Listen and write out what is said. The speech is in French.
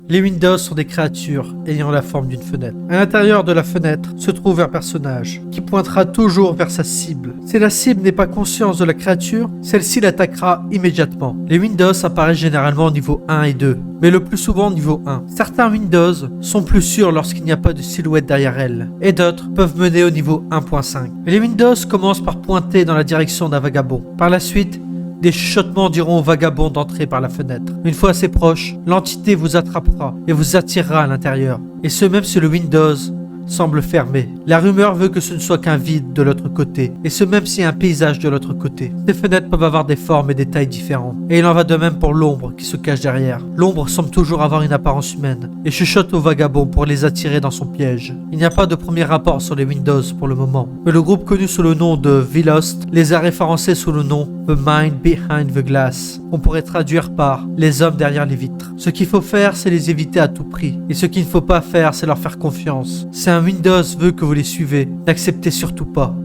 Les Windows sont des créatures ayant la forme d'une fenêtre. À l'intérieur de la fenêtre se trouve un personnage qui pointera toujours vers sa cible. Si la cible n'est pas consciente de la créature, celle-ci l'attaquera immédiatement. Les Windows apparaissent généralement au niveau 1 et 2, mais le plus souvent au niveau 1. Certains Windows sont plus sûrs lorsqu'il n'y a pas de silhouette derrière elles, et d'autres peuvent mener au niveau 1.5. Les Windows commencent par pointer dans la direction d'un vagabond. Par la suite, des chuchotements diront au vagabond d'entrer par la fenêtre. Une fois assez proche, l'entité vous attrapera et vous attirera à l'intérieur. Et ce même si le Windows semble fermé. La rumeur veut que ce ne soit qu'un vide de l'autre côté, et ce même s'il y a un paysage de l'autre côté. Ces fenêtres peuvent avoir des formes et des tailles différentes, et il en va de même pour l'ombre qui se cache derrière. L'ombre semble toujours avoir une apparence humaine, et chuchote aux vagabonds pour les attirer dans son piège. Il n'y a pas de premier rapport sur les Windows pour le moment, mais le groupe connu sous le nom de V-Lost les a référencés sous le nom The Mind Behind the Glass. On pourrait traduire par les hommes derrière les vitres. Ce qu'il faut faire, c'est les éviter à tout prix, et ce qu'il ne faut pas faire, c'est leur faire confiance. Si un Windows veut que vous les suivez, n'acceptez surtout pas.